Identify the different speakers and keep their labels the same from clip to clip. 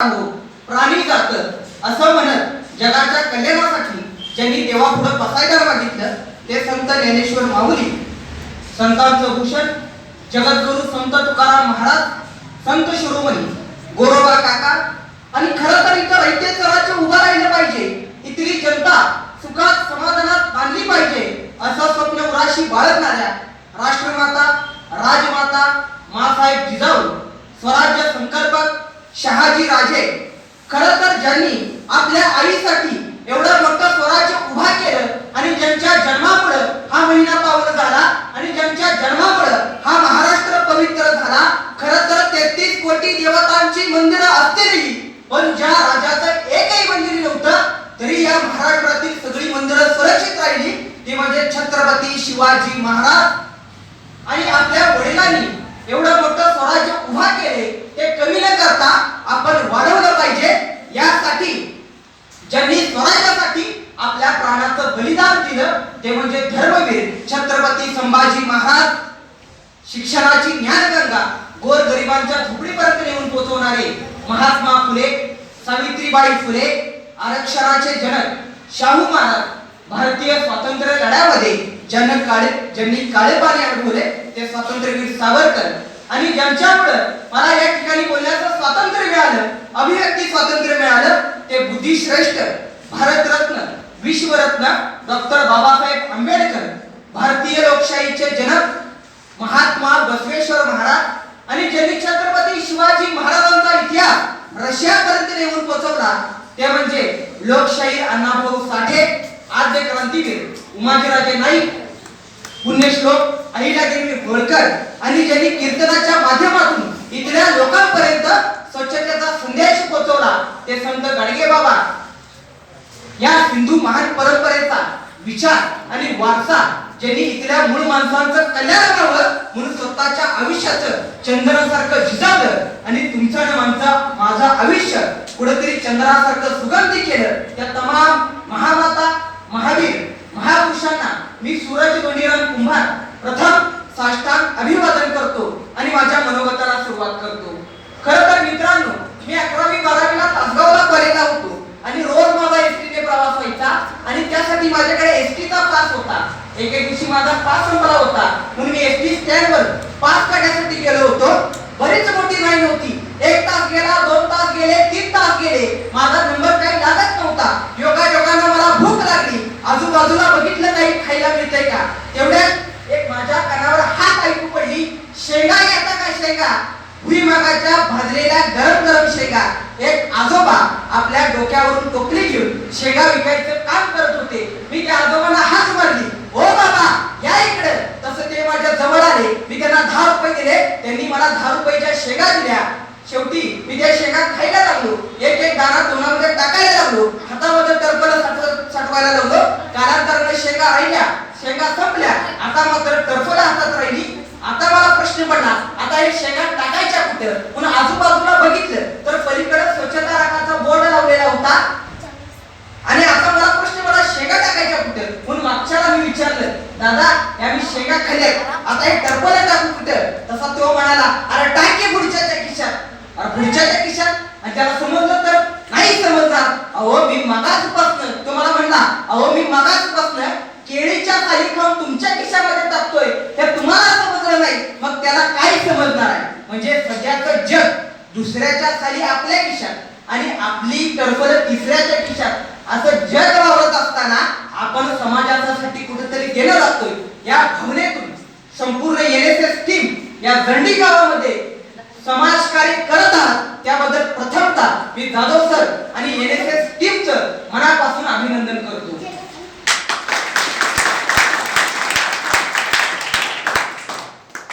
Speaker 1: प्राणी जात असं म्हणत जगाच्या कल्याणासाठी ज्यांनी देवापुढे बसायला मागितलं ते संत ज्ञानेश्वर माऊली, संतांचं भूषण जगद्गुरु संत तुकाराम महाराज, संत शिरोमणी गोरोबा काका. आणि खरं तर इथं रयतेचं राज्य उभं राहिलं पाहिजे, इथली जनता सुखात समाधानात बांधली पाहिजे असं स्वप्न उराशी बाळगणाऱ्या राष्ट्रमाता, राजमाता मासाहेब जिजाऊ, स्वराज्य संकल्पक शहाजी राजे, खरं तर ज्यांनी आपल्या आईसाठी एवढं मोठं स्वराज्य उभा केलं आणि ज्यांच्या जन्मामुळे हा महिना पावन झाला आणि ज्यांच्या जन्मामुळे हा महाराष्ट्र पवित्र झाला. खरं तर 33 कोटी देवतांची मंदिरं असतीलही पण ज्या राजाचं एकही मंदिर नव्हतं तरी या महाराष्ट्रातील सगळी मंदिरं सुरक्षित राहिली ती म्हणजे छत्रपती शिवाजी महाराज. आणि आपल्या वडिलांनी एवढं मोठं स्वराज्य उभा केले ते कमी न करता आपण वाढवलं पाहिजे. यासाठी ज्यांनी स्वराज्यासाठी आपल्या प्राणाचं बलिदान दिलं ते म्हणजे धर्मवीर छत्रपती संभाजी महाराज. शिक्षणाची ज्ञानगंगा गोरगरिबांच्या झोपडीपर्यंत नेऊन पोहोचवणारे महात्मा फुले, सावित्रीबाई फुले, आरक्षणाचे जनक शाहू महाराज, भारतीय स्वातंत्र्य लढ्यामध्ये ज्यांनी काळे पाणी अडवले ते स्वातंत्र्यवीर सावरकर. आणि ज्यांच्यामुळे मला या ठिकाणी बोलण्याचं स्वातंत्र्य मिळालं, अभिव्यक्ती स्वातंत्र्य मिळालं ते बुद्धिश्रेष्ठ भारतरत्न विश्वरत्न डॉक्टर बाबासाहेब आंबेडकर, भारतीय लोकशाहीचे जनक महात्मा बसवेश्वर महाराज. आणि ज्यांनी छत्रपती शिवाजी महाराजांचा इतिहास रशियापर्यंत नेऊन पोहोचवला ते म्हणजे लोकशाहीर अण्णाभाऊ साठे, आद्य क्रांतीवीर उमाजीराजे नाईक, पुण्यश्लोक अहिल्यादेवी होळकर. आणि ज्यांनी कीर्तनाच्या माध्यमातून इथल्या लोकांपर्यंत स्वच्छतेचा संदेश पोहोचवला ते संत गाडगेबाबा. या हिंदू महान परंपरेचा विचार आणि वारसा ज्यांनी इथल्या मूळ माणसांचं कल्याण व्हावं म्हणून स्वतःच्या आयुष्याचं चंद्रासारखं झिजावलं आणि तुमचं आणि माझं आयुष्य कुठेतरी चंद्रासारखं सुगंधी केलं त्या तमाम महामाता, महावीर, महापुरुषांना मी सूरज गंडीराम कुंभार प्रथम साष्टांग अभिवादन करतो आणि माझ्या मनोगताला सुरुवात करतो. खरं तर मित्रांनो, मी 11वी 12वीला तासगावला कॉलेजला होतो आणि रोज माझा एसटीने प्रवास व्हायचा आणि त्यासाठी माझ्याकडे एसटीचा पास होता. एके दिवशी माझा पास संपला होता म्हणून मी एसटी स्टँडवर पास काढण्यासाठी गेलो होतो. बरीच मोठी लाईन होती. 1 तास गेला, 2 तास गेले, 3 तास गेले, माझा नंबर काही लागत नव्हता. योगायोगाने मला भूक लागली, आजूबाजूला बघितलं काही खायला मिळतंय का. तेवढ्यात एक माझ्या कानावर हात ऐकू पडली, शेंगा येता का शेंगा, भुईमुगाच्या भाजलेल्या गरम गरम शेंगा. एक आजोबा आपल्या डोक्यावरून टोपली घेऊन शेंगा विकायचं काम करत होते. मी त्या आजोबांना हात मारली, ओ बाबा या इकडे. तसं ते माझ्या जवळ आले. मी त्यांना 10 रुपये दिले, त्यांनी मला 10 रुपयाच्या शेंगा दिल्या. शेवटी मी त्या शेंगा खायला लागलो, एक एक दाणा तोंडामध्ये टाकायला लागलो, हातामध्ये टरफल साठवायला लागलो. कालांतराने शेंगा राहिल्या, शेंगा संपल्या, आता मात्र टरफल हातात राहिली. आता मला प्रश्न पडला, आता हे शेंगा टाकायच्या कुठे. म्हणून आजूबाजूला बघितलं तर पलीकडे स्वच्छता राखाचा बोर्ड लावलेला होता आणि आता मला प्रश्न पडला शेंगा टाकायच्या कुठे. म्हणून मागच्याला मी विचारलं, दादा या मी शेंगा खाल्ल्या, आता हे टरफल टाकू कुठे. तसा तो म्हणाला, अरे टाके पुढच्याच्या खिशात. अरे पुढच्याच्या खिशात. आणि त्याला समजलं तर नाही समजणार. अहो मी मगाचपासनं, तो मला म्हणला, अहो मी मगाचपासनं केळीच्या साली खाऊन तुमच्या खिशामध्ये टाकतोय, हे तुम्हाला समजलं नाही, मग त्याला काय समजणार आहे. म्हणजे सध्याचं जग दुसऱ्याच्या साली आपल्या खिशात आणि आपली टरफल तिसऱ्याच्या खिशात असं जग वावरत असताना आपण समाजासाठी कुठेतरी देणं लागतोय. या भावनेतून संपूर्ण एनएसएस टीम या दंडी गावामध्ये समाजकार्य करत आहात त्याबद्दल प्रथमतः मी जाधव सर आणि एनएसएस टीमचं मनापासून अभिनंदन करतो.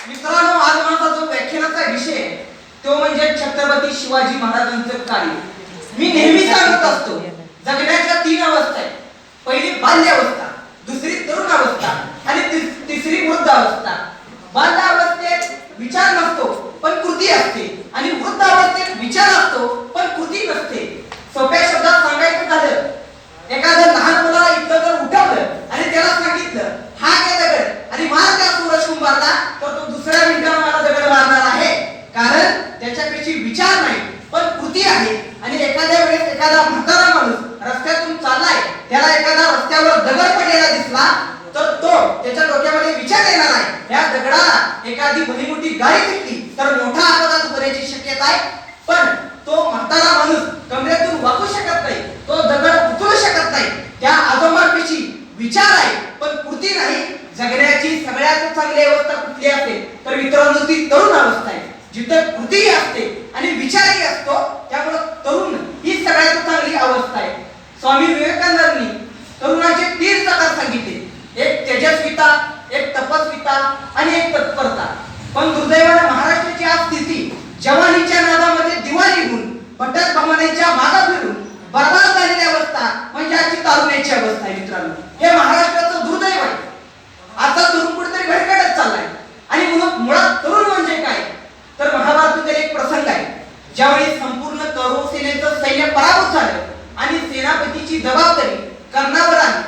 Speaker 1: मित्रांनो, आज माझा जो व्याख्यानाचा विषय तो म्हणजे छत्रपती शिवाजी महाराजांचं कार्य. मी नेहमी सांगत असतो जगण्याच्या 3 अवस्था आहेत. पहिली बाल्यावस्था, दुसरी तरुण अवस्था आणि तिसरी वृद्धावस्था. बाल्यावस्थेत विचार नसतो पण कृती असते आणि वृद्धावस्थेत विचार असतो पण कृती नसते. सोप्या शब्दात सांगायचं झालं, एखाद्या लहान मुलाला इथं जर उठवलं आणि त्याला सांगितलं हा घे दगड आणि मार त्या सूरज कुंभारला, तर तो दुसऱ्या मिनिटाला मला दगड मारणार आहे. कारण त्याच्यापेक्षा विचार नाही पण कृती आहे. एखादा म्हातारा माणूस रस्त्यातून चाललाय, त्याला एखादा रस्त्यावर दगड पडलेला दिसला तर तो त्याच्या डोक्यामध्ये विचार येणार आहे, या दगडाला एखादी भली मोठी गाडी दिसली तर मोठा अपघात होण्याची शक्यता आहे. पण तो म्हातारा माणूस कमरेतून वाकू शकत नाही, तो दगड उचलू शकत नाही. त्या आजोबांपेशी विचार आहे पण कृती नाही. जगण्याची सगळ्यात चांगली अवस्था कुठली असते तर मित्रांनो ती तरुण अवस्था आहे, जिथं कृतीही असते आणि विचारही असतो. त्यामुळे तरुण ही सगळ्यात चांगली अवस्था आहे. स्वामी विवेकानंदांनी तरुणाचे 3 प्रकार सांगितले, एक तेजस्विता, एक तपस्विता आणि एक तत्परता. पण दुर्दैवाने महाराष्ट्राची आज स्थिती जवानीच्या नादामध्ये दिवाळी होऊन भटक भवानीच्या मागे फिरून बर्बाद झालेली अवस्था म्हणजे आजची तारुण्याची अवस्था आहे. मित्रांनो, हे महाराष्ट्राचं दुर्दैव आहे. आता तरुण कुठेतरी भरकटत चाललाय. आणि मुळात तरुण म्हणजे काय तर महाभारतातील एक प्रसंग आहे, ज्यावेळी संपूर्ण कौरव सेनेचं सैन्य पराभूत झालं आणि सेनापतीची जबाबदारी कर्णावर आली.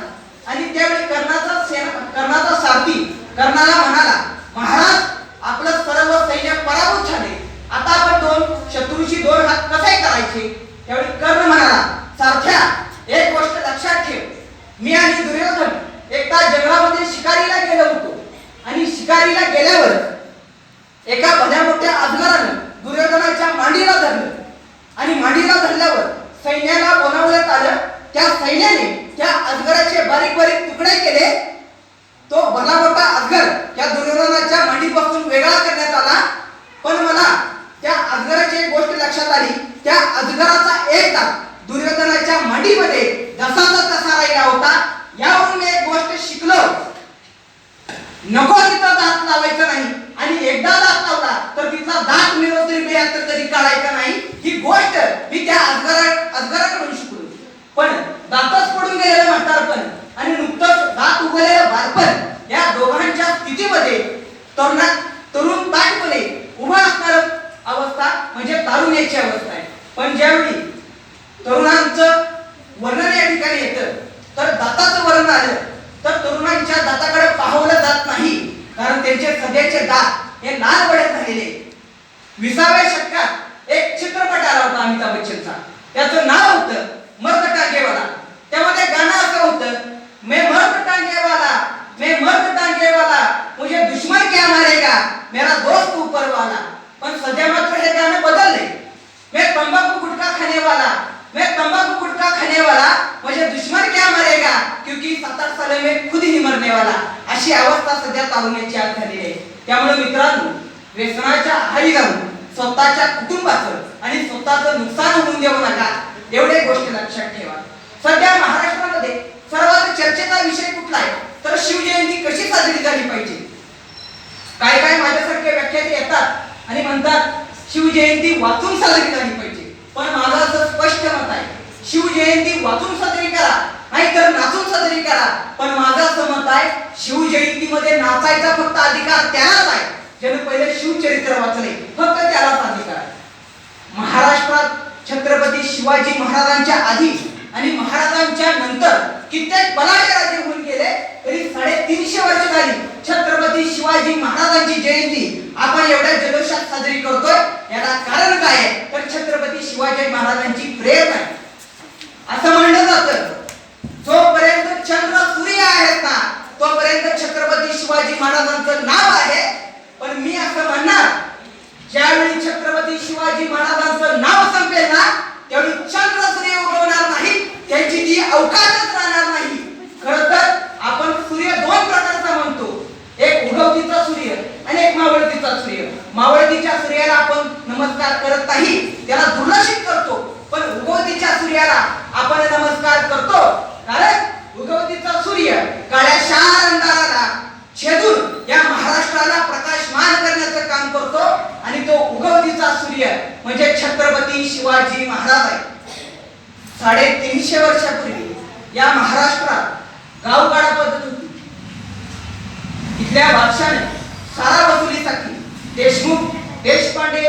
Speaker 1: आणि त्यावेळी कर्णाचा सारथी कर्णाला म्हणाला, महाराज आपलं सर्व सैन्य पराभूत झाले, आता आपण शत्रूची 2 हात कसे करायचे. त्यावेळी कर्ण म्हणाला, सारथ्या एक गोष्ट लक्षात ठेव, मी आणि दुर्योधन एकदा जंगलामध्ये शिकारीला गेलो होतो आणि शिकारीला गेल्यावर एका भल्या मोठ्या अजगरानं दुर्योधनाच्या मांडीला धरलं आणि मांडीला धरल्यावर सैन्याला बोलावण्यात आलं. त्या सैन्याने त्या अजगराचे बारीक बारीक तुकडे केले. तो भला मोठा अजगर त्या दुर्योधनाच्या मांडीपासून वेगळा करण्यात आला. पण मला त्या अजगराची एक गोष्ट लक्षात आली, त्या अजगराचा एक दात दुर्योधनाच्या मांडीमध्ये जसाचा तसा राहिला होता. यावरून मी एक गोष्ट शिकलो, नको तिथं दात लावायचा नाही आणि एकदा दात लावला तर तिथला दात मिळवतो तरी तर कधी काढायचा नाही. ही गोष्ट मी त्या अजगराकडून शिकलो. पण दातच पडून गेलेलं म्हातारपण आणि नुकतंच दात उगवलेलं बालपण, या दोघांच्या स्थितीमध्ये तरुण ताटपणे उभा असणारी अवस्था म्हणजे तारुण्याची अवस्था आहे. पण ज्यावेळी तरुणांचं वर्णन या ठिकाणी येतं तर दाताचं वर्णन आलं तर तरुणांच्या दाताकडे पाहवलं जात नाही, कारण त्यांचे सध्याचे दात हे लाल पडत झालेले. 20व्या शतकात एक चित्रपट आला होता अमिताभ बच्चनचा, त्याचं नाव होतं मर्द टांगेवाला. त्यामध्ये गाणं असं होतं, मैं मर्द टांगेवाला मुझे दुश्मन क्या मारेगा मेरा दोस्त ऊपर वाला. पण सध्या मात्र हे गाणं बदलले, मैं तंबाकू गुटखा खाने वाला मुझे दुश्मन क्या मारेगा क्योंकि 7-8 साल में खुद ही मरने वाला. अशी अवस्था सध्या तारुण्याची आज झालेली आहे. त्यामुळे मित्रांनो, व्यसनाच्या आहारी जाऊन स्वतःच्या कुटुंबाचं आणि स्वतःचं नुकसान होऊन देऊ नका, एवढे गोष्ट लक्षात ठेवा. सध्या महाराष्ट्रामध्ये सर्वात चर्चेचा विषय कुठला आहे तर शिवजयंती कशी साजरी झाली पाहिजे. काय माझ्यासारखे व्याख्याते येतात आणि म्हणतात शिवजयंती वाचून साजरी झाली पाहिजे. पण माझं असं स्पष्ट मत आहे, शिवजयंती वाचून साजरी करा नाहीतर नाचून साजरी करा. पण माझं असं मत आहे, शिवजयंतीमध्ये नाचायचा फक्त अधिकार त्यालाच आहे ज्याने पहिले शिवचरित्र वाचले, फक्त त्यालाच अधिकार आहे. महाराष्ट्रात छत्रपती शिवाजी महाराजांच्या आधी आणि महाराजांच्या नंतर कित्येक बलाढ्य राजे होऊन गेले, तरी 350 वर्ष झाली छत्रपती शिवाजी महाराजांची जयंती आपण एवढ्या जल्लोषात साजरी करतोय. याला कारण काय आहे तर छत्रपती शिवाजी महाराजांची प्रेरणा आहे. असं म्हणलं जातं, जोपर्यंत चंद्र सूर्य आहेत ना तोपर्यंत छत्रपती शिवाजी महाराजांचं नाव आहे. पण मी असं म्हणणार, ज्यावेळी छत्रपती शिवाजी महाराजांचं नाव संपेल ना त्यावेळी चंद्र सूर्य उगवणार नाही, त्यांची ती अवकाशच राहणार नाही. खरं तर आपण सूर्य 2 प्रकारचा म्हणतो, एक उगवतीचा सूर्य आणि एक मावळतीचा सूर्य. मावळतीच्या सूर्याला आपण नमस्कार करत नाही, त्याला दुर्लक्षित करतो. पण उगवतीच्या सूर्याला आपण नमस्कार करतो, कारण उगवतीचा सूर्य काळ्याशार अंधाराला छेदून या महाराष्ट्राला प्रकाशमान करण्याचं काम करतो आणि तो उगवतीचा सूर्य म्हणजे छत्रपती शिवाजी महाराज आहे. 350 वर्षापूर्वी या महाराष्ट्रात गावगाडा पद्धत होती. इथल्या बादशाने सारा वसुलीसाठी देशमुख, देशपांडे,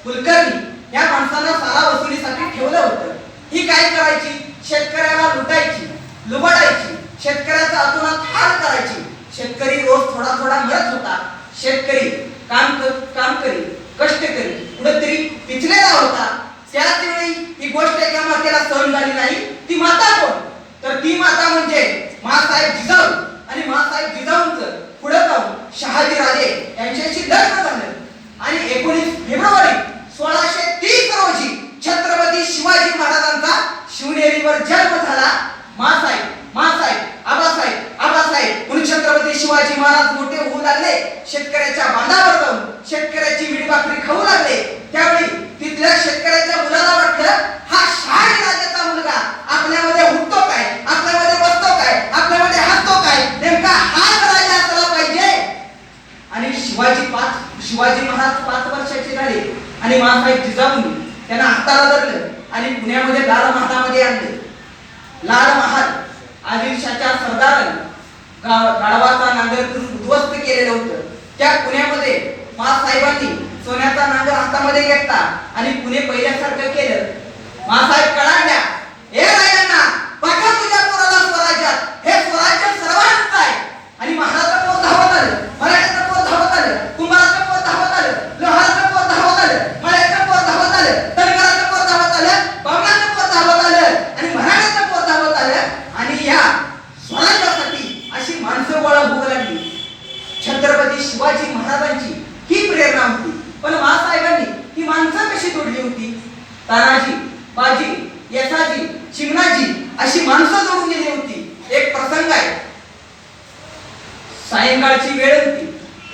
Speaker 1: कुलकर्णी या माणसांना सारा वसुलीसाठी ठेवलं होतं. ही काय करायची, शेतकऱ्याला लुटायची, लुबाडायची, शेतकऱ्याचा अतोनात हाल करायची. शेतकरी रोज थोडा थोडा मरत होता. शेतकरी काम करी, कष्ट करी, कुठेतरी पिचलेला होता. त्याच वेळी ही गोष्ट एका मातेला सहन जन्म झाली नाही ती माता कोण? तर ती माता म्हणजे माँसाहेब जिजाऊ. आणि माँसाहेब जिजाऊंचं पुढे जाऊन शहाजी राजे यांच्याशी लग्न झालं आणि 19 फेब्रुवारी 1630 रोजी छत्रपती शिवाजी महाराजांचा शिवनेरीवर जन्म झाला. आबासाहेब म्हणून छत्रपती शिवाजी महाराज मोठे होऊ लागले. शेतकऱ्याच्या बांधावर जाऊन शेतकऱ्याची मीठ भाकरी खाऊ लागले. त्यावेळी तिथल्या शेतकऱ्याच्या मुलाला वाटलं हा शहाजी राजाचा मुलगा आपल्यामध्ये उठतो काय, आपल्यामध्ये बसतो काय, आपल्यामध्ये हसतो काय, नेमका हाच राजा असला पाहिजे. आणि शिवाजी महाराज 5 वर्षाचे झाले आणि माँसाहेब जिजाऊंनी त्यांना हाताला धरलं आणि पुण्यामध्ये लाल महालामध्ये आणले. लाल महाल आदिलशाच्या सरदारांनी गाढवाचा नांगर उद्ध्वस्त केलेलं होतं. त्या पुण्यामध्ये माँसाहेबांनी सोन्याचा नांगर हातामध्ये घेतला आणि पुणे पहिल्यासारखं केलं. माँसाहेब कळाल्या, हे राजांना पाठव तुझ्या पोराला स्वराज्यात, हे स्वराज्य सर्वांचं आहे. आणि महाराजाचं पोर धावत आलं, मराठ्याचं पोर धावत आलं, कुंभाराचं पोर धावत आलं, लोहाराचं पोर धावत आलं, मळ्याचं पोर धावत आलं, तळकराचं पोर धावत आलं, बामणाचं पोर धावत आलं आणि मराठ्याचं पोर धावत आलं. आणि या स्वराज्यासाठी अशी माणसं गोळा होऊ लागली. छत्रपती शिवाजी महाराजांची ही प्रेरणा होती. पण माँसाहेबांनी ही माणसं कशी तोडली होती? तानाजी, बाजी, येसाजी, चिमणाजी अशी माणसं जोडून गेली होती. एक प्रसंग आहे. सायंकाळची वेळ होती.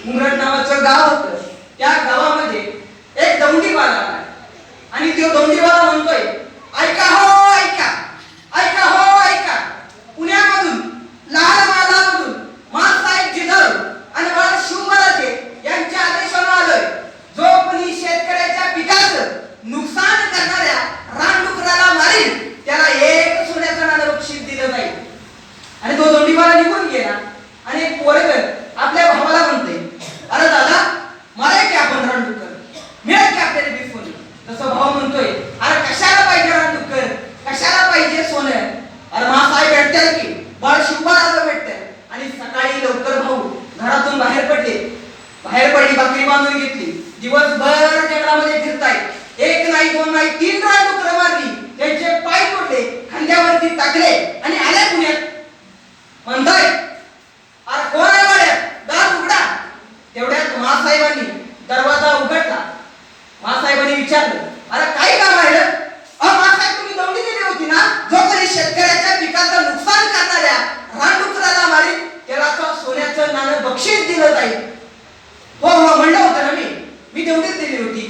Speaker 1: उमरट नावाचं गाव होतं. त्या गावामध्ये एक दौंडीवाला आला आणि तो दौंडीवाला म्हणतोय, ऐका हो ऐका, ऐका हो ऐका, पुण्यामधून लाल महालामधून माँसाहेब जिजाऊ आणि बाळ शिवराजे यांच्या आदेशाने आलोय. जो कोणी शेतकऱ्याच्या पिकाचं नुकसान करणाऱ्या रानडुकराला मारील त्याला 1 सोन्याचं नाणं बक्षीस दिलं जाईल. आणि तो दौंडीवाला निघून गेला आणि एक पोरगं आपल्या भावाला म्हणते, अरे दादा मारे की आपण रानडुकर, मिळेल की आपल्याला बी सोनं? तसं भाऊ म्हणतोय, अरे कशाला पाहिजे रानडुकर, कशाला पाहिजे सोनं? अरे माँसाहेब भेटतात की, बाळ शिवराज भेटतात. आणि सकाळी लवकर भाऊ घरातून बाहेर पडली, भाकरी बांधून घेतली. दिवसभर जंगलामध्ये फिरताय. 1 नाही 2 नाही 3 रानडुकरं मारली. त्यांचे पाय तोडले, खांद्यावरती टाकले आणि आले पुण्यात. म्हणताय, अरे कोण आहे वाड्यात, दार उघडा. तेवढ्यात माँसाहेबांनी दरवाजा उघडला. माँसाहेबांनी विचारलं, अरे काय काम आहे? माँसाहेब तुम्ही दौंडी दिली होती ना, जो कोणी शेतकऱ्याच्या पिकाचं नुकसान करणाऱ्या रानडुकराला मारील त्याला सोन्याचं नाणं बक्षीस दिलं जाईल. हो हो म्हणलं होतं ना मी तेवढीच दिली होती.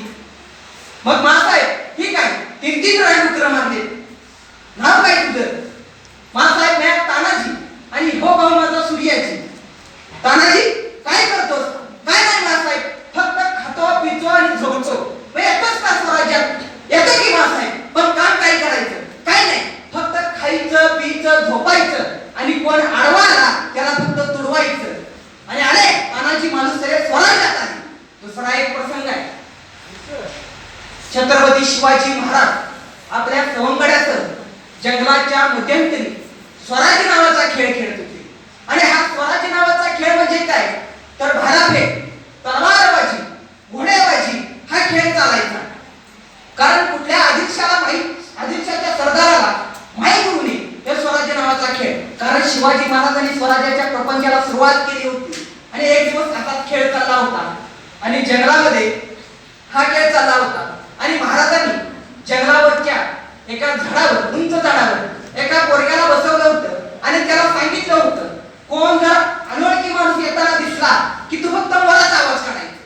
Speaker 1: मग माँसाहेब ठीक आहे, 3 रानडुकरं मारले. नाव काय तुझं? माँसाहेब मी तानाजी आणि हो भाऊ माझा सूर्याजी. तानाजी काय करतोस? काय नाही माँसाहेब, फक्त खातो पितो आणि झोपतो. मग येतोच का स्वराज्यात? येतो की माँसाहेब, पण काम काय करायचं? काय नाही, फक्त खायचं पियचं झोपायचं आणि कोण आडवा आला त्याला फक्त तुडवायचं. आणि आले तानाजी माणूस तरी स्वराज्यात आले. दुसरा एक प्रसंग आहे. छत्रपती शिवाजी महाराज आपल्या सवंगड्यासह जंगलाच्या मध्यंतरी स्वराज्य नावाचा खेळ खेळत होते. आणि हा स्वराज्य नावाचा खेळ म्हणजे काय तर भालाफेक, तलवारबाजी, घोडेबाजी हा खेळ चालायचा. कारण कुठल्या आदिलशाच्या सरदाराला माहीत होऊ नये हे स्वराज्य नावाचा खेळ. कारण शिवाजी महाराजांनी स्वराज्याच्या प्रपंचाला सुरुवात केली होती आणि एक दिवस असाच खेळ चालला होता आणि जंगलामध्ये हा खेळ चालला होता. आणि महाराजांनी जंगलावरच्या एका झाडावर, उंच झाडावर एका पोरग्याला बसवलं होतं आणि त्याला सांगितलं होतं, कोण जर अनोळखी माणूस येताना दिसला की तू फक्त मलाच आवाज काढायचा.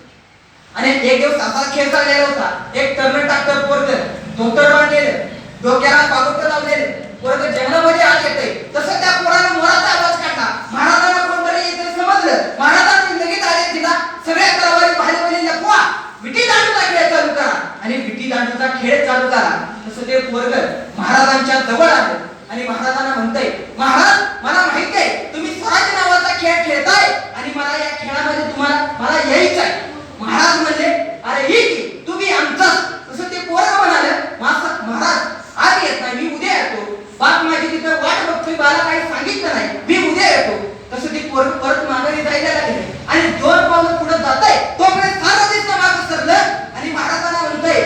Speaker 1: आणि एक दिवस असा खेळ चाललेला होता. एक टाकतर पोरगं, धोतर बांधलेलं, डोक्याला पागोटं लावलेलं पोरगं जंगलामध्ये आत येतंय. तसं त्या पोरानं मोराचा आवाज काढला. महाराजांना कोणतरी येते समजलं. महाराजांनी लगेच आदेश दिला, सगळ्या तलवारी भाले लपवा, विटी दांडूचा खेळ चालू करा. आणि विटी दांडूचा खेळ चालू करा. तसं ते पोरगं महाराजांच्या जवळ आलं आणि महाराजांना म्हणतंय, महाराज मला माहिती आहे तुम्ही स्वराज्य नावाचा खेळ खेळताय आणि मला या खेळामध्ये मला यायचं आहे. महाराज म्हणले, अरे ये की तू बी आमचाच. तसं ते पोरगं म्हणालं, महाराज आज येत नाही, मी उद्या येतो. बाप माझी तिथं वाट बघतोय, मला काही सांगितलं नाही, मी उद्या येतो. तसं ते पोरगं परत माघारी जायला लागले आणि 2 पावलं पुढे जाताय तोपर्यंत सारा दिसतं मागं सरलं आणि महाराजांना म्हणतंय,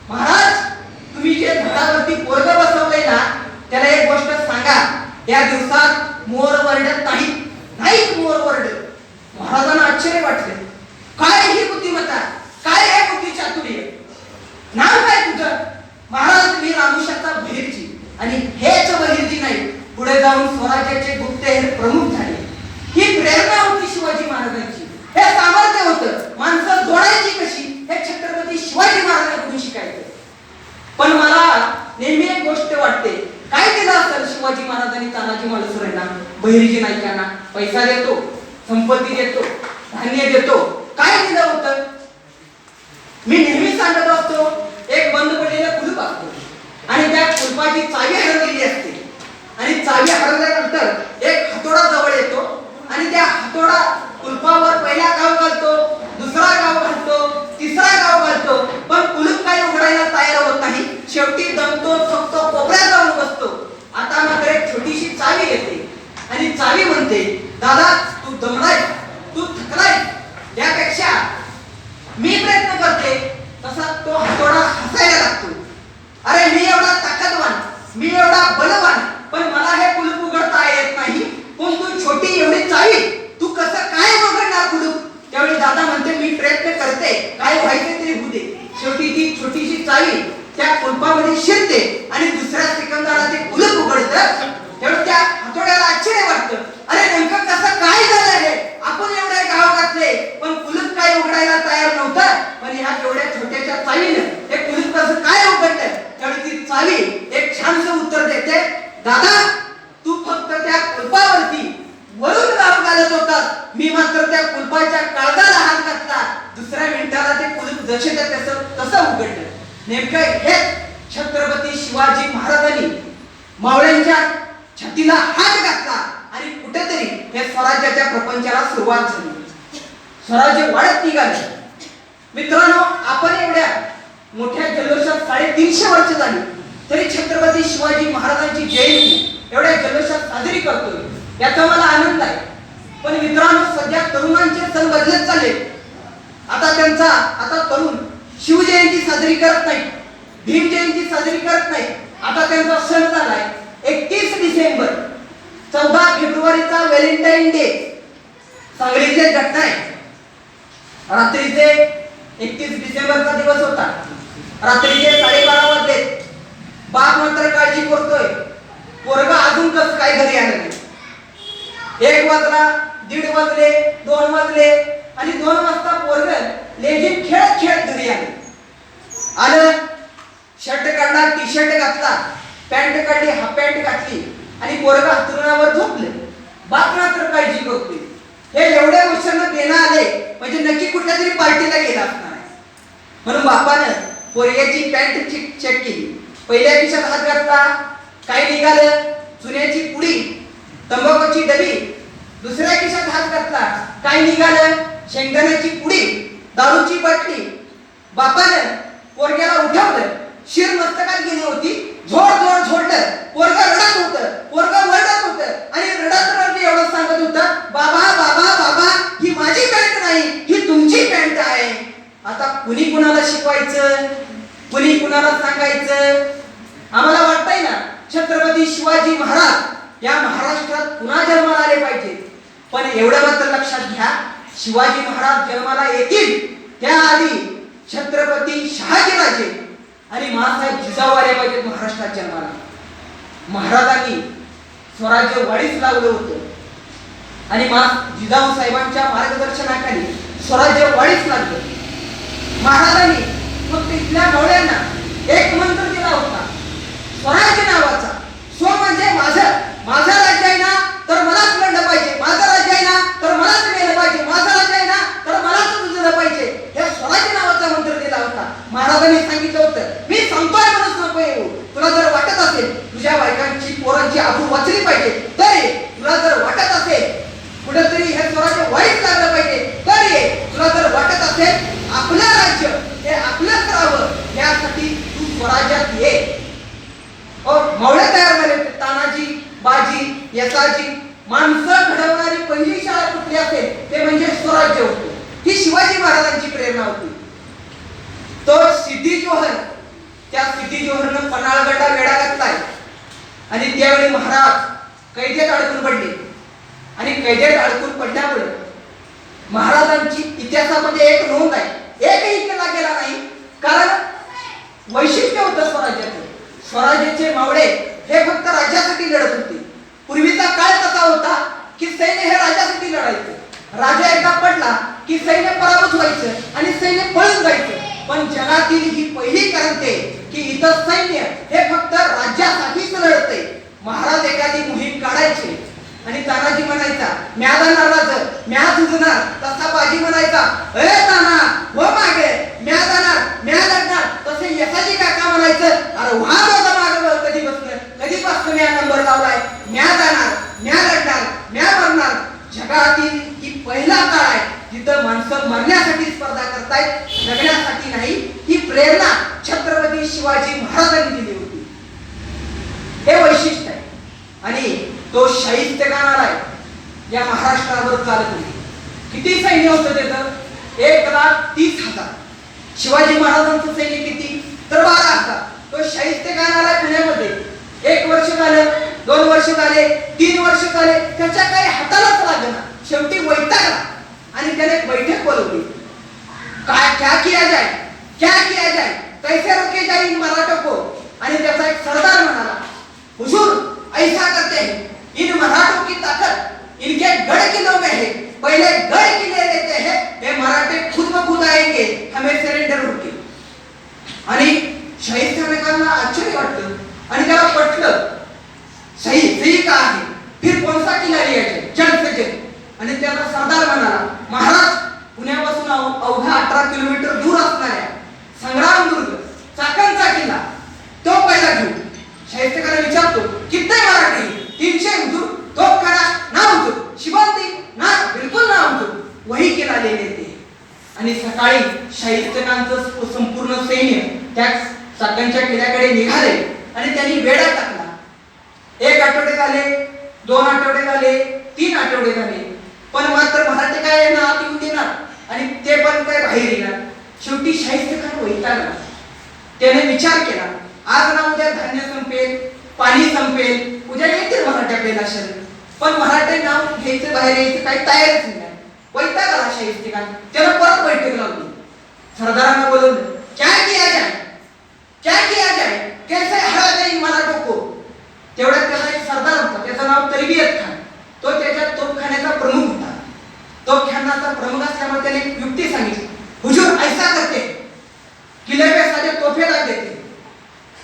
Speaker 1: महाराज तुम्ही जे झाडावरती पोरगं बसवलंय ना आणि हेच बहिर्जी नाही पुढे जाऊन स्वराज्याचे गुप्तहेर प्रमुख झाले. ही प्रेरणा होती शिवाजी महाराजांची. हे सामर्थ्य होतं. माणसं जोडायची कशी हे छत्रपती शिवाजी महाराजांकडून शिकायचं. पण मला नेहमी एक गोष्ट वाटते, काय केलं असेल शिवाजी महाराजांनी तानाजी मालुसरेंना, बहिर्जी नाईकांना? पैसा देतो, संपत्ती देतो, धान्य देतो, काय दिलं होतं? मी नेहमी सांगत असतो, एक बंद पडलेलं कुलूप असतो आणि त्या कुलपाची चावी हरवलेली असते आणि चावी हरवल्यानंतर एक हातोडा जवळ येतो आणि त्या हातोडा कुलपावर पहिला गाव घालतो, दुसरा गाव घालतो, तिसरा गाव घालतो, पण कुलूप काही उघडायला तयार होत नाही. शेवटी दमतो, थकतो, कोपऱ्यात जाऊन बसतो. आता मात्र एक छोटीशी चावी येते आणि चावी म्हणते, दादा तू दमलाय, तू थकलाय, त्यापेक्षा मी प्रयत्न करते. तसा तो हातोडा हसायला लागतो. अरे मी एवढा ताकदवान, मी एवढा बलवान, पण मला हे कुलूप उघडता येत नाही, पण तू छोटी एवढी चावी, तू कसं काय उघडणार कुलूप? त्यावेळी दादा म्हणते, मी प्रयत्न करते, काय व्हायचे तरी होऊ दे. शेवटी ती छोटीशी चावी त्या कुलपामध्ये शिरते आणि दुसऱ्या सेकंदाला ते कुलूप उघडतं. त्यावेळी त्या हातोड्याला आश्चर्य वाटतं, अरे नेमकं कसं काय झालं हे? आपण एवढे गाव घातले पण कुलूप काय उघडायला तयार नव्हतं, पण ह्या एवढ्या छोट्याच्या चावीनं हे कुलूप कसं काय उघडलं? त्यावेळी ती चावी एक छानसं उत्तर देते, दादा तू फक्त त्या कुलपावरती वरून गाव घालत होतास, मी मात्र त्या कुलपाच्या काळजाला हात घातला, दुसऱ्या मिनिटाला ते कुलूप जसे तसं उघडलं. नेमकं हेच छत्रपती शिवाजी महाराजांनी मावळ्यांच्या छातीला हात घातला आणि कुठेतरी हे स्वराज्याच्या प्रपंचाला सुरुवात झाली. स्वराज्य वाढत निघाले. मित्रांनो, आपण एवढ्या मोठ्या जल्लोषात 350 वर्ष झाली तरी छत्रपती शिवाजी महाराजांची जयंती एवढ्या जल्लोषात साजरी करतोय, याचा मला आनंद आहे. पण मित्रांनो, सध्या तरुणांचे सण बदलत चालले. आता तरुण शिवजयंती साजरी करत नाही, भीम जयंती साजरी करत नाही. आता त्यांचा सण झालाय 31 डिसेंबर, 14 फेब्रुवारीचा व्हॅलेंटाईन डे. सांगलीची घटना आहे. रात्रीचे 31 डिसेंबरचा दिवस होता. रात्रीचे 12:30 वाजले. बाप मात्र काळजी करतोय, पोरगा अजून कसं काय घरी आलं नाही. 1 वाजला, 1:30 वाजले, 2 वाजले आणि 2 वाजता पोरग लेझीम खेळत खेळत घरी आलं. शर्ट काढला, टी शर्ट घातला, पॅन्ट काढली, हाफ पॅन्ट घातली आणि पोरगा अंथरुणावर झोपले. बाप मात्र काळजी करतोय, हे एवढ्या वर्षांना देणं आले म्हणजे नक्की कुठल्या तरी पार्टीला गेला असणार आहे. म्हणून बापानं पोरग्याची पॅन्ट चेक केली. पहिल्या खिशात हात घातला, काय निघालं? चुन्याची पुडी, तंबाखूची डबी. दुसऱ्या खिशात हात घातला, काय निघालं? शेंगदाण्याची पुडी, दारूची बाटली. बापानं पोरग्याला उठवलं, शिर मस्तकात गेली होती, झोड झोडलं. पोरगा रडत होतं, पोरगा वरडत होतं आणि रडत एवढं सांगत होतं, बाबा बाबा बाबा, ही माझी पॅन्ट नाही, ही तुमची पॅन्ट आहे. आता कुणी कुणाला शिकवायचं, कुणी कुणाला सांगायचं? आम्हाला वाटतंय ना, छत्रपती शिवाजी महाराज या महाराष्ट्रात पुन्हा जन्माला आले पाहिजे. पण एवढं मात्र लक्षात घ्या, शिवाजी महाराज जन्माला येतील त्याआधी छत्रपती शहाजीराजे आणि मासाहेब जिजाऊ आले पाहिजेत महाराष्ट्रात जन्माला. महाराजांनी स्वराज्य वाढीस लावलं होतं आणि जिजाऊ साहेबांच्या मार्गदर्शनाखाली स्वराज्य वाढीस लागलं. महाराजांनी फक्त इथल्या मावळ्यांना एक मंत्र दिला होता, स्वराज्य नावाचा. स्व म्हणजे माझं राज्य आहे ना तर मलाच लढलं पाहिजे, माझं राज्य आहे ना तर मलाच मेलं पाहिजे, माझं राज्य आहे ना तर मलाच जुजलं पाहिजे. हे स्वराज्य नावाचा मंत्र दिला होता. महाराजांनी सांगितलं होतं, मी सांगतोय म्हणून नको येऊ. तुला जर वाटत असेल तुझ्या बायकांची पोरांची आबरू वाचली पाहिजे तर ये. तुला जर वाटत असेल कुठेतरी हे स्वराज्य वाईट लागलं पाहिजे तर ये. तुला जर वाटत असेल आपलं राज्य हे आपलंच राहावं यासाठी तू स्वराज्यात ये. मावळे तयार झाले. तानाजी, बाजी, यसाजी, माणसं घडवणारी पहिली शाळा कुठली असेल ते म्हणजे स्वराज्य होतं. ही शिवाजी महाराजांची प्रेरणा होती. तो सिद्धी जोहर, त्या सिद्धी जोहरनं पन्हाळगडला वेढा घातलाय आणि त्यावेळी महाराज कैदेत अडकून पडले आणि कैदेत अडकून पडल्यामुळे महाराजांची इतिहासामध्ये एक नोंद आहे, एकही केला गेला नाही. कारण वैशिष्ट्य होतं स्वराज्याचं. स्वराज्याचे मावळे हे फक्त राज्यासाठी लढत होते. पूर्वीचा काळ तसा होता की सैन्य हे राज्यासाठी लढायचं. राजा एकदा पडला की सैन्य पराभूत व्हायचं आणि सैन्य पळून जायचं. पण जगातील ही पहिली क्रांती की इथं सैन्य हे फक्त राज्यासाठीच लढतंय. महाराज एखादी मोहीम काढायची आणि तानाजी म्हणायचा म्या जाणार राज म्या झुजणार, तसा बाजी म्हणायचा अरे ताना हो मागे म्या जाणार म्या लढणार, तसे यसाजी काका म्हणायचं अरे व्हा बाबा मागे कधी कधीपासून म्या नंबर लावलाय, म्या जाणार म्या लढणार म्या मरणार. जगातील ही पहिला काळ आहे जिथं माणसं मरण्यासाठी स्पर्धा करतायत, जगण्यासाठी नाही. ही प्रेरणा छत्रपती शिवाजी महाराजांनी दिली होती. हे वैशिष्ट्य आहे. आणि तो शाहिस्तेखान आलाय या महाराष्ट्रावर चालत होती. किती सैन्य होतं त्याचं? 1,30,000. शिवाजी महाराजांचं सैन्य किती? तर 12,000. तो शाहिस्तेखान आलाय पुण्यामध्ये. 1 वर्ष झालं, 2 वर्ष झाले, 3 वर्ष झाले, त्याच्या काही हातालाच लागेना. शेवटी वैतागला आणि त्याने एक बैठक बोलवली. क्या किया जाए, क्या किया जाए, कैसे रोके जाए इन मराठों को. आणि त्याचा एक सरदार म्हणाला हुजूर ऐसा करते हैं, इन मराठों की ताकत इनके गढ़ किलों में है, पहले गढ़ किले लेते हैं, ये मराठे खुद ब खुद आएंगे, हमें सरेंडर होके. आणि शाहिस्तेखानाला आश्चर्य वाटलं आणि त्याला पटलं सही सही का आहे, फिर कौन सा किला लिया जाए, जल्द से जल्द. आणि त्याचा सरदार म्हणाला महाराज पुण्यापासून अवघा 18 किलोमीटर दूर असणाऱ्या संग्रामदुर्ग चाकणचा किल्ला तो पहिला घेऊ. शाहिस्तेखान विचारतो कितने मराठी? 300 हुजूर. तोपखाना ना हुजूर, शिबंदी ना, बिलकुल ना हुजूर. वही किल्ला ले लेते. आणि सकाळी शाहिस्तेखानचं संपूर्ण सैन्य त्या चाकणच्या किल्ल्याकडे निघाले आणि त्यांनी वेढा टाकला. 1 आठवडे झाले, 2 आठवडे झाले, 3 आठवडे झाले, पण मात्र मराठी काय यांना आत येऊन देणार आणि ते पण काय बाहेर येणार. शेवटी शाहिस्तेखान वैतागला. त्याने विचार केला आज ना उद्या धान्य संपेल, पाणी संपेल, उद्या येतील मराठ्याकडे शरण, पण मराठे नाव घ्यायचं बाहेर यायचं काही तयारच नाही. वैतागला शाहिस्तेखान. त्याला परत बैठक लावली. सरदारांना बोलवलं क्या किया जाए, क्या किया जाए, कैसे हरा जाए मराठों को. तेवढ्यात त्याला एक सरदार होता, त्याचं नाव तरबियत खान. तो त्याच्या तोफखान्याचा प्रमुख होता. तोफखान्याचा प्रमुख असल्यामुळे त्याने एक युक्ती सांगितली हुजूर ऐसा करते किले पे सारे तोफे लाग देते.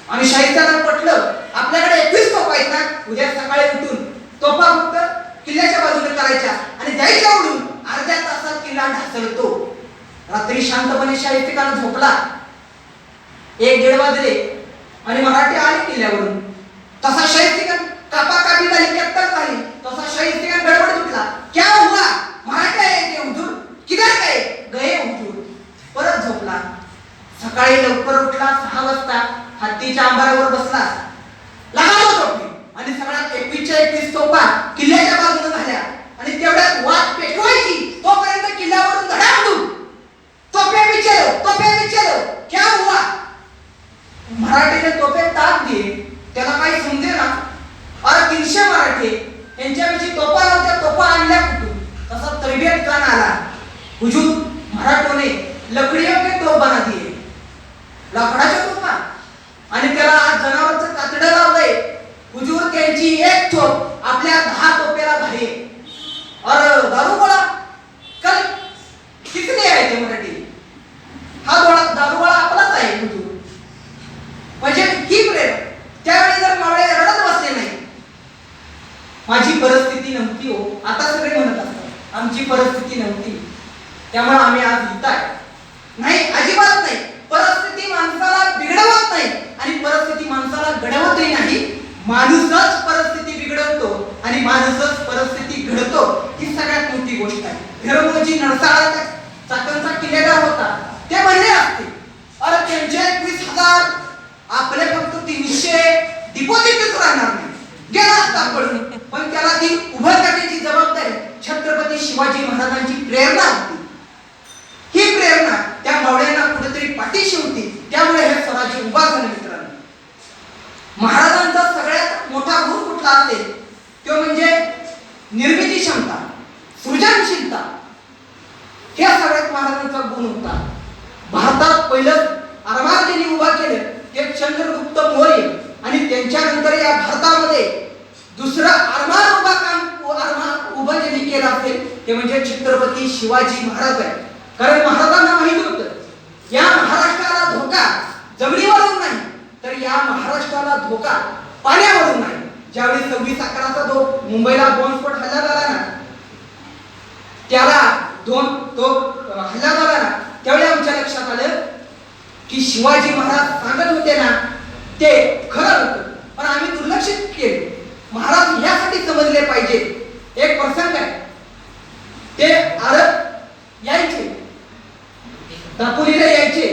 Speaker 1: आणि शाहिस्तेखान पटलं आपल्याकडे 21 तोफा आहेत ना, उद्या सकाळी उठून तोफा फक्त किल्ल्याच्या बाजूने करायच्या आणि जायच्या उडून अर्ध्या तासात किल्ला ढासळतो. रात्री शांतपणे शाहिस्तेखान झोपला. 1-1:30 वाजले आणि मराठी आले किल्ल्यावरून. तसा शाहिस्तेखान कापाकापी झाली, कत्तल झाली. तसा शाहिस्तेखान गडबड उठला. क्या हुआ? मराठे आए हुजूर. किधर गए? गए हुजूर. परत झोपला. सकाळी लवकर उठला. 6 वाजता हत्तीच्या अंबारावर बसला. लगावो तोफे आणि सगळ्यात 21च्या 21 तोफा किल्ल्याच्या बाजूने झाल्या आणि तेवढ्यात वाट पेटवायची तोपर्यंत किल्ल्यावरून धडाडून तोफे विचारो क्या हुआ. मराठीने तोफे ताक दिए. त्याला काही समजे ना. अरे 300 मराठे यांच्याविषयी तोफा नव्हत्या, तोफा आणल्या कुठून. तसा तरबियत खान आला. हुजूर मराठों ने लकड़ियों के तोफ बना दिए, लाकडाच्या तोफा. आणि त्याला आज जनावरचं कातडं लावलंय. हुजूर त्यांची एक तोफ आपल्या 10 तोफेला भारी. अरे दारूगोळा कल किसने आहे ते मराठी. हा दारूगोळा आपलाच आहे हुजूर. म्हणजे ही प्रेम. त्यावेळी जर मावळे रडत बसले नाही. माझी परिस्थिती नव्हती हो. आता सगळे म्हणत असतात आमची परिस्थिती नव्हती त्यामुळे आम्ही आज इथं नाही. अजिबात नाही. परिस्थिती माणसाला बिघडवत नाही आणि परिस्थिती माणसाला घडवतही नाही. माणूसच परिस्थिती बिघडवतो आणि माणूसच परिस्थिती घडतो. ही सगळ्यात मोठी गोष्ट आहे. हिरमोजी नरसाळा चाकणचा किल्लेदार होता. ते म्हणले असते अरे त्यांचे 21,000 आपले फक्त 300 डिपॉझिटच राहणार नाही, गेला असता पडून. पण त्याला ती उभं करण्याची जबाबदारी छत्रपती शिवाजी महाराजांची प्रेरणा होती. ही प्रेरणा त्या मावळ्यांना कुठेतरी पाठीशी होती. त्यामुळे हे स्वराज्य उभा झालं. मित्रांनो, महाराजांचा सगळ्यात मोठा गुण कुठला असेल तो म्हणजे निर्मिती क्षमता, सृजनशीलता. हे सगळ्यात महाराजांचा गुण होता. भारतात पहिलं आरमार ज्यांनी उभा केलं ते चंद्रगुप्त मौर्य आणि त्यांच्यानंतर या भारतामध्ये दुसरं आरमान उभं ज्यांनी केलं असेल ते म्हणजे छत्रपती शिवाजी महाराज आहे. कारण महाराजांना माहित होतं या महाराष्ट्राला धोका जमिनीवरून नाही तर या महाराष्ट्राला धोका पाण्यावरून नाही. ज्यावेळी 26/11 मुंबईला बॉम्बस्फोट हल्ला झाला ना त्याला हल्ला झाला ना त्यावेळी आमच्या लक्षात आलं की शिवाजी महाराज सांगत होते ना ते खरं होतं पण आम्ही दुर्लक्षित केले. महाराज यासाठी समजले पाहिजे. एक प्रसंग आहे ते आरब यायचे दापोलीला यायचे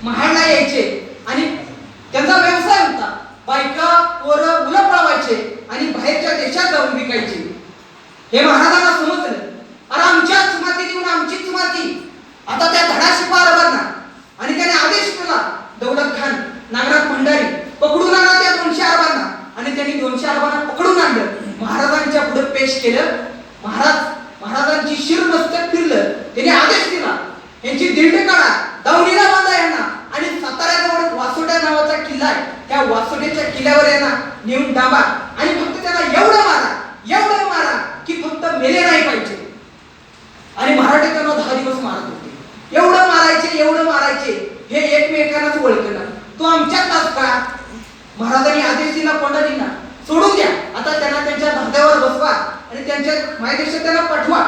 Speaker 1: महाडला यायचे आणि त्यांचा व्यवसाय होता. बायका पोरं मुलं पळवायचे आणि बाहेरच्या देशात जाऊन विकायचे. हे महाराजांना समजलं. अरे आमच्याच माती देऊन आमचीच माती आता त्या धडाशी पार ना आणि त्याने आदेश केला दौलत खान नागनाथ भंडारी पकडून आणा त्या 200 अरबांना आणि त्यांनी 200 अरबांना पकडून आणलं. महाराजांच्या पुढे पेश केलं. महाराजांची शिर मस्तक फिरलं. त्यांनी आदेश दिला यांची दिंड काढा दावणीला बांधा यांना आणि साताऱ्याजवळ वासोट्या नावाचा किल्ला आहे त्या वासोट्याच्या किल्ल्यावर यांना नेऊन डांबा आणि फक्त त्याला एवढं मारा की फक्त मेले नाही पाहिजे. आणि मराठी त्यांना 10 दिवस मारत होते. एवढं मारायचे हे एकमेकांनाच ओळखलं. तो आमच्यातलाच का? महाराजांनी आदेश दिला कोंडाजींना सोडून द्या आता त्यांना त्यांच्या धाद्यावर बसवा आणि त्यांच्या मायदेशात त्यांना पाठवा.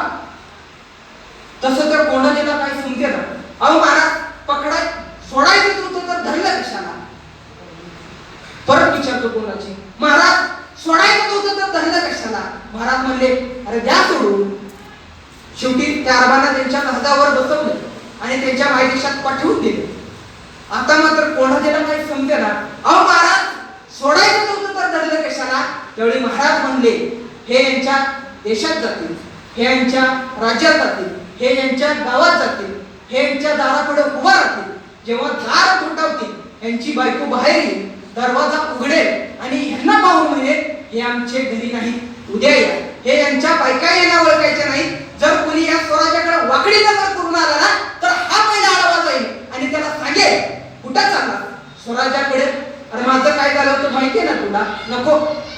Speaker 1: तसं तर कोंडाजीला काही समजे ना. अहो महाराज सोडायचं होतं तर धरलं कशाला? परत विचारतो कोणाची महाराज सोडायचं होतं तर धरलं कशाला? महाराज म्हणले अरे द्या सोडून. शेवटी त्या अरबांना त्यांच्या धाद्यावर बसवलं आणि त्यांच्या मायदेशात पाठवून दिले. आता मात्र कोणाला काही समजे ना. अहो महाराज सोडायचं होतं तर धरलं कशाला? त्यावेळी महाराज म्हणले हे यांच्या देशात जातील हे यांच्या राज्यात जातील हे यांच्या गावात जातील हे यांच्या दारापुढे उभा राहतील. जेव्हा दार ठोठावतील यांची बायको बाहेर येईल दरवाजा उघडेल आणि ह्यांना पाहून म्हणेल हे आमचे घरी नाही उद्या या. हे यांच्या बायका यांना ओळखायच्या नाही. जर कोणी या स्वराज्याकडे वाकडी नजर करून आला ना तर हा पहिला आडवा जाईल आणि त्याला सांगेल कुठं चालला स्वराज्याकडे. अरे माझं काय झालं होतं माहितीये ना तुला?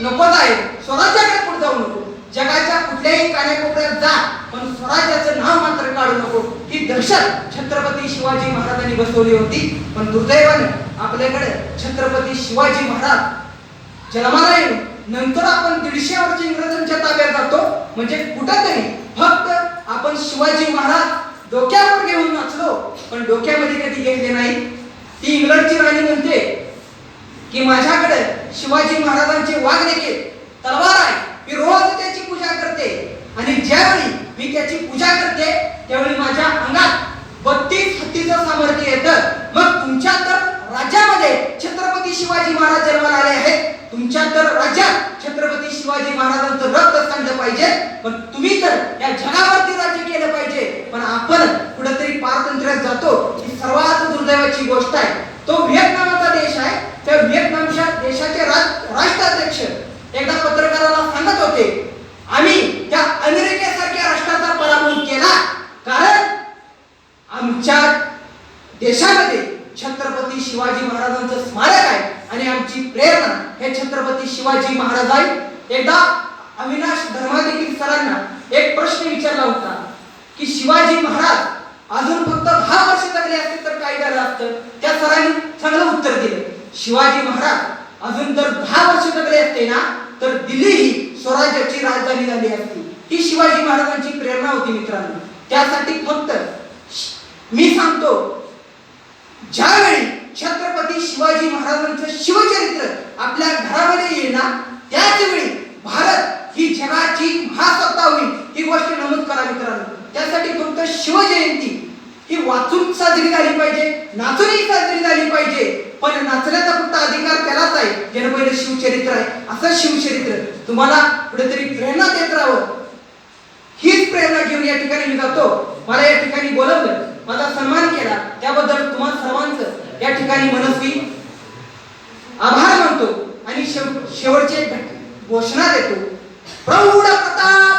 Speaker 1: नको जाय स्वराज्याकडे पुढे जाऊ नको. जगाच्या कुठल्याही कानाकोपऱ्यात जा पण स्वराज्याचं नाव मात्र काढू नको. ही दहशत छत्रपती शिवाजी महाराजांनी बसवली होती. पण दुर्दैवाने आपल्याकडे छत्रपती शिवाजी महाराज जन्माला येऊन नंतर आपण 150 वर्ष इंग्रजांच्या ताब्यात जातो म्हणजे कुठंतरी फक्त आपण शिवाजी महाराज डोक्यावर घेऊन नाचलो पण डोक्यामध्ये कधी घेतले नाही. ती इंग्लंडची राणी म्हणते की माझ्याकडे शिवाजी महाराजांचे वाघनखे तलवार आहे. मी रोज त्याची पूजा करते आणि ज्यावेळी मी त्याची पूजा करते त्यावेळी माझ्या अंगात 32 हत्तीचं सामर्थ्य येतं. मग तुमच्या तर राज्यामध्ये छत्रपती शिवाजी महाराज जन्माला आले आहेत. तुमच्या तर राज्यात छत्रपती शिवाजी महाराजांचं रक्त सांडलं पाहिजे पण तुम्ही तर या जगावरती राज्य केलं पाहिजे. पण आपण कुठेतरी पारतंत्र्यात जातो. ही सर्वात दुर्दैवाची गोष्ट आहे. तो व्हिएतनामचा देश आहे. त्या व्हिएतनामच्या देशाचे राष्ट्राध्यक्ष एकदा पत्रकाराला सांगत होते आम्ही त्या अमेरिकेसारख्या राष्ट्राचा पराभव केला कारण आमच्या देशामध्ये छत्रपती शिवाजी महाराजांचं स्मारक आहे आणि आमची प्रेरणा हे छत्रपती शिवाजी महाराज आहे. एकदा अविनाश धर्माधिकारी सरांना एक प्रश्न विचारला होता की शिवाजी महाराज अजून फक्त 10 वर्ष जगले असते तर काय झालं असतं? त्या सरांनी चांगलं उत्तर दिलं. शिवाजी महाराज अजून जर 10 वर्ष जगले असते ना तर दिल्ली ही स्वराज्याची राजधानी झाली असती. ही शिवाजी महाराजांची प्रेरणा होती मित्रांनो. त्यासाठी फक्त मी सांगतो ज्यावेळी छत्रपती शिवाजी महाराजांचं शिवचरित्र आपल्या घरामध्ये येईल ना त्याच वेळी भारत ही जगाची महासत्ता होईल. ही गोष्ट नमूद करा मित्रांनो. त्यासाठी फक्त शिवजयंती ही वाचून साजरी झाली पाहिजे नाचूनही साजरी झाली पाहिजे. पण नाचण्याचा फक्त अधिकार त्यालाच आहे ज्याने पहिले शिवचरित्र आहे. असं शिवचरित्र तुम्हाला कुठेतरी प्रेरणा देत राहावं. हीच प्रेरणा घेऊन या ठिकाणी मी जातो. मला या ठिकाणी बोलवलं माझा सन्मान केला त्याबद्दल तुम्हा सर्वांचं या ठिकाणी मनस्वी आभार मानतो आणि शेवटची एक घोषणा देतो. प्रौढ प्रताप